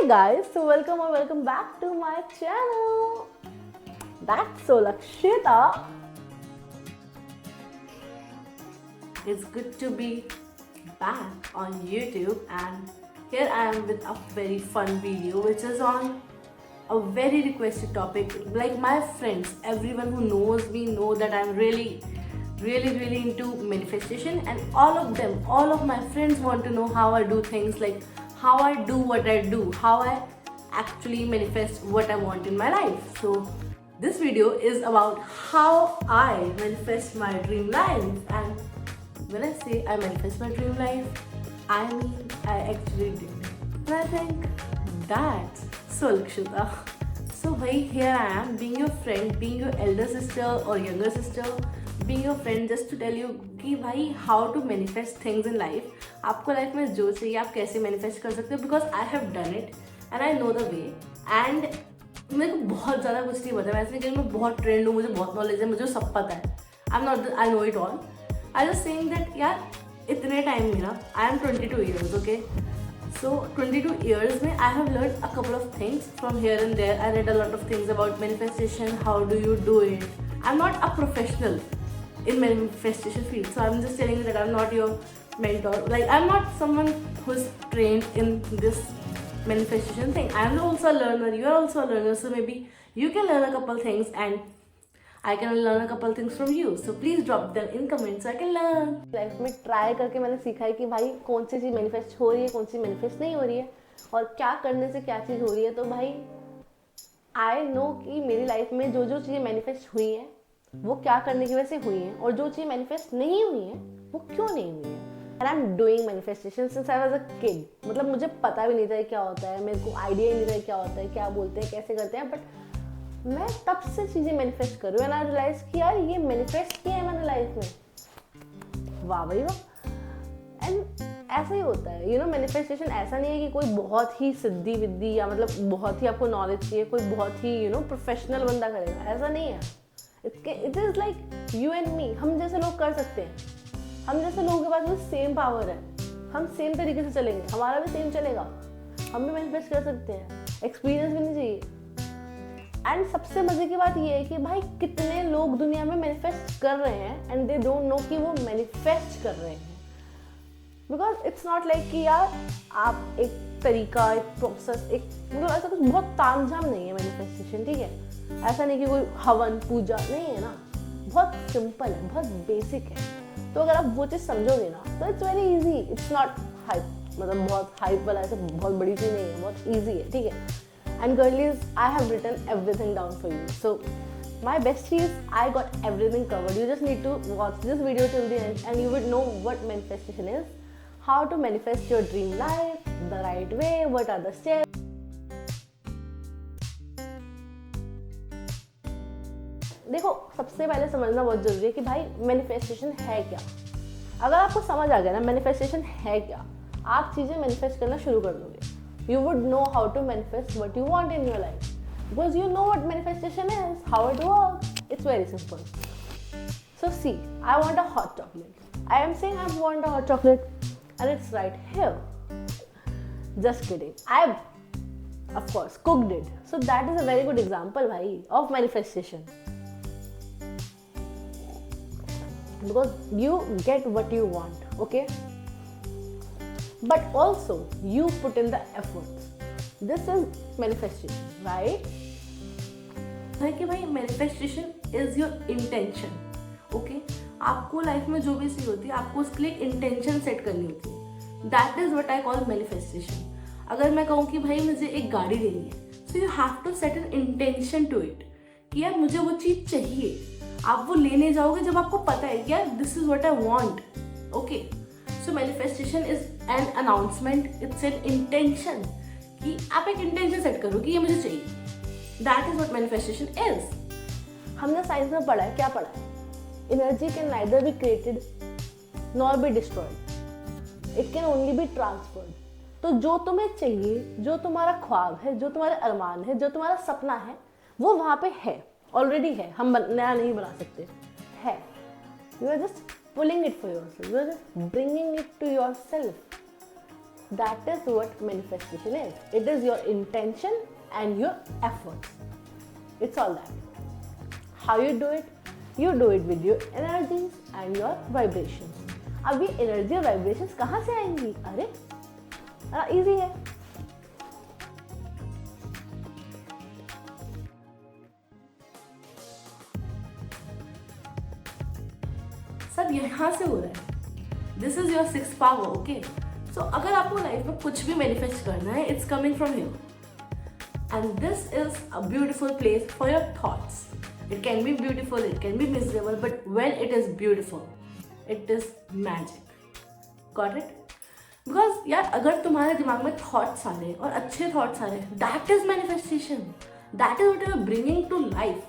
guys, so welcome or welcome back to my channel. That's so Lakshita. It's good to be back on YouTube, and here I am with a very fun video which is on a very requested topic. Like my friends, everyone who knows me know that I'm really into manifestation, and all of my friends want to know how I do things, like how I do what I do, how I actually manifest what I want in my life. So this video is about how I manifest my dream life. And when I say I manifest my dream life, I mean I actually did. And I think that's so Lakshita. So here I am, being your friend, being your elder sister or younger sister, being your friend, just to tell you कि भाई how to manifest things in life. आपको life में जो चाहिए आप कैसे manifest कर सकते हो, because I have done it and I know the way. And मेरे को बहुत ज़्यादा कुछ नहीं पता, मैं ऐसे नहीं, मैं बहुत ट्रेंड हूँ, मुझे बहुत नॉलेज है, मुझे सब पता है. I know it all. I was saying that यार इतने टाइम में ना, I am 22 years, okay? So 22 years में I have learned a couple of things from here and there. I read a lot of things about manifestation, how do you do it. I'm not a professional in manifestation field, so I'm just telling you that I'm not your mentor. Like I'm not someone who's trained in this manifestation thing. I'm also a learner, you are also a learner, so maybe you can learn a couple things and I can learn a couple things from you. So please drop them in comments so I can learn. Life में try करके मैंने सीखा है कि भाई कौन सी चीज़ manifest हो रही है, कौन सी मैनिफेस्ट नहीं हो रही है, और क्या करने से क्या चीज़ हो रही है. तो भाई आई नो कि मेरी लाइफ में जो जो चीज़ें मैनिफेस्ट हुई है वो क्या करने की वजह से हुई है, और जो चीज़ मैनिफेस्ट नहीं हुई है वो क्यों नहीं हुई है. And I am doing manifestation since I was a kid. मतलब मुझे पता भी नहीं था क्या होता है, मेरे को आइडिया ही नहीं था क्या होता है, क्या बोलते हैं, कैसे करते हैं, बट मैं तब से चीज़ें मैनिफेस्ट कर रही हूँ. एंड आई रियलाइज कि यार ये मैनिफेस्ट किया है मैंने लाइफ में. वाह भाई वाह. एंड ऐसा ही होता है, यू नो. मैनिफेस्टेशन ऐसा नहीं है कि कोई बहुत ही सिद्धि विद्धि या मतलब बहुत ही आपको नॉलेज चाहिए, कोई बहुत ही यू नो प्रोफेशनल बंदा करेगा, ऐसा नहीं है. It is like you and me. हम जैसे लोग कर सकते हैं, हम जैसे लोगों के पास भी सेम पावर है, हम सेम तरीके से चलेंगे, हमारा भी सेम चलेगा, हम भी मैनिफेस्ट कर सकते हैं. एक्सपीरियंस भी नहीं चाहिए. एंड सबसे मजे की बात ये है कि भाई कितने लोग दुनिया में मैनिफेस्ट कर रहे हैं एंड दे डोंट नो कि वो मैनिफेस्ट कर रहे हैं. बिकॉज इट्स नॉट लाइक कि यार आप एक तरीका, एक प्रोसेस, एक मतलब ऐसा कुछ बहुत तामझाम नहीं है मैनिफेस्टेशन. ठीक है, ऐसा नहीं कि कोई हवन पूजा नहीं है ना, बहुत सिंपल है, बहुत बेसिक है. तो अगर आप वो चीज़ समझोगे ना तो it's very easy. It's not hype, मतलब बहुत हाइप वाला ऐसा बहुत बड़ी चीज़ नहीं है, बहुत ईजी है. ठीक है. And girlies, I have written everything down for you. So my besties, I got everything covered. You just need to watch this video till the end and you would know what manifestation is, how to manifest your dream life the right way, what are the steps. देखो, सबसे पहले समझना बहुत जरूरी है कि भाई manifestation है क्या. अगर आपको समझ आ गया ना मैनिफेस्टेशन है क्या, आप चीज़ें मैनिफेस्ट करना शुरू कर दोगे. You would know how to manifest what you want in your life, because you know what manifestation is, how it works. It's very simple. So see, I want a hot chocolate. I am saying I want a hot chocolate and it's right here. Just kidding. I of course cooked it. So that is a very good example bhai of manifestation, because you get what you want, okay? But also you put in the efforts. This is manifestation, right? है कि भाई manifestation is your intention, okay? आपको life में जो भी चीज़ होती है आपको उसके लिए इंटेंशन सेट करनी होती है. That is what I call manifestation. अगर मैं कहूँ कि भाई मुझे एक गाड़ी लेनी है, so you have to set an intention to it कि यार मुझे वो चीज़ चाहिए. आप वो लेने जाओगे जब आपको पता है कि यार this is what I want, okay? So manifestation is an announcement, it's an intention कि आप एक intention सेट करो कि ये मुझे चाहिए. That is what manifestation is. हमने साइंस में पढ़ा है, क्या पढ़ा है? Energy can neither be created nor be destroyed. It can only be transferred. तो जो तुम्हें चाहिए, जो तुम्हारा ख्वाब है, जो तुम्हारे अरमान है, जो तुम्हारा सपना है, वो वहाँ पे है, ऑलरेडी है. हम नया नहीं बना सकते, है. You are just pulling it for yourself. You are just bringing it to yourself. That is what manifestation is. It is your intention and your effort. It's all that. How you do it? You do it with your energies and your vibrations. अब ये energy और vibrations कहाँ से आएंगी? अरे easy है. सब यहाँ से हो रहा है. This is your sixth power. Okay, so अगर आपको लाइफ में कुछ भी मैनिफेस्ट करना है, it's coming from here. And this is a beautiful place for your thoughts. It can be beautiful, it can be miserable, but when it is beautiful, it is magic. Got it? Because यार अगर तुम्हारे दिमाग में thoughts आ रहे हैं और अच्छे thoughts आ रहे हैं, that is manifestation. That is what you are bringing to life.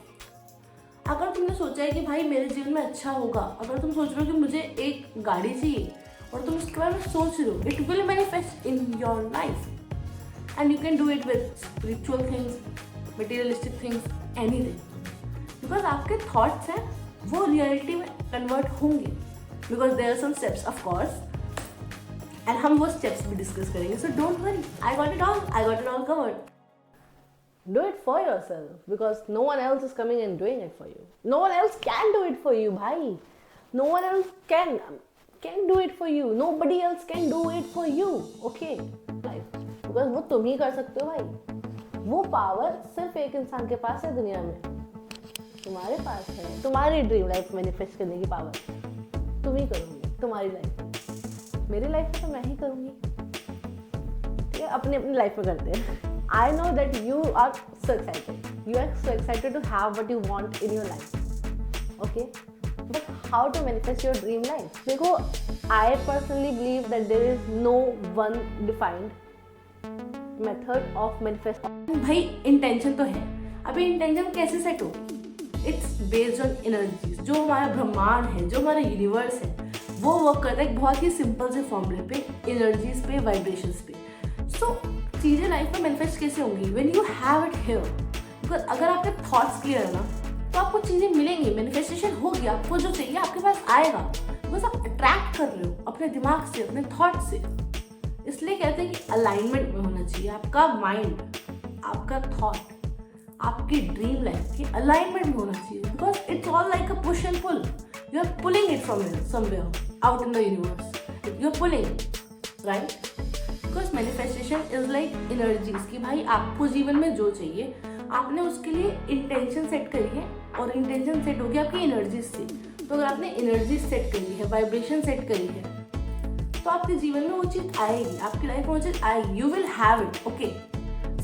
अगर तुमने सोचा है कि भाई मेरे जीवन में अच्छा होगा, अगर तुम सोच रहे हो कि मुझे एक गाड़ी चाहिए और तुम उसके बारे में सोच रहे हो, it will manifest in your life. And you can do it with spiritual things, materialistic things, anything. Because आपके thoughts हैं वो reality में convert होंगे. Because there are some steps, of course. And हम वो steps भी discuss करेंगे. So don't worry, I got it all covered. Do it for yourself because no one else is coming and doing it for you. No one else can do it for you, bhai. No one else can do it for you. Nobody else can do it for you. Okay, life. Because वो तुम ही कर सकते हो भाई. वो power सिर्फ एक इंसान के पास है दुनिया में. तुम्हारे पास है. तुम्हारी ड्रीम लाइफ मैनिफेस्ट करने की पावर तुम ही करोगे. तुम्हारी लाइफ, मेरी लाइफ में तो मैं ही करूँगी. ठीक है, अपनी अपनी लाइफ में करते हैं. I know that you are so excited. You are so excited to have what you want in your life. Okay, but how to manifest your dream life? देखो, I personally believe that there is no one defined method of manifestation. भाई intention तो है. अभी intention कैसे set हो? It's based on energies. जो हमारा ब्रह्मांड है, जो हमारा यूनिवर्स है, वो वर्क करता है एक बहुत ही सिंपल से फॉर्मूले पे, एनर्जीज पे, वाइब्रेशंस पे. सो चीज़ें लाइफ में मैनिफेस्ट कैसे होंगी? When you have it here. Because अगर आपके थॉट्स क्लियर है ना, तो आपको चीज़ें मिलेंगी. मैनिफेस्टेशन होगी. आपको जो चाहिए आपके पास आएगा. बिकॉज आप अट्रैक्ट कर रहे हो अपने दिमाग से, अपने थॉट से. इसलिए कहते हैं कि अलाइनमेंट में होना चाहिए आपका माइंड, आपका थॉट, आपकी ड्रीम लाइफ की अलाइनमेंट में होना चाहिए. Because it's all like a push and pull. You are pulling it from somewhere out in the universe. You are pulling, right? Because manifestation is like energies की भाई आपको जीवन में जो चाहिए आपने उसके लिए इंटेंशन सेट करी है और इंटेंशन सेट होगी आपकी एनर्जीज से. तो अगर आपने एनर्जी सेट करी है, वाइब्रेशन सेट करी है, तो आपके जीवन में वो चीज़ आएगी. आपकी लाइफ में वो चीज़ आएगी. You will have it. Okay,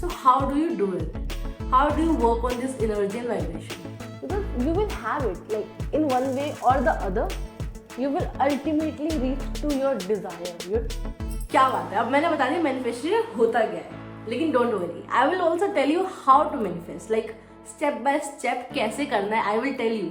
so how do you do it? How do you work on this energy and vibration? Because you will have it like in one way or the other. You will ultimately reach to your desire. क्या बात है. अब मैंने बता दिया manifestation होता क्या है. लेकिन don't worry, I will also tell you how to manifest. Like step by step कैसे करना है, आई विल टेल यू.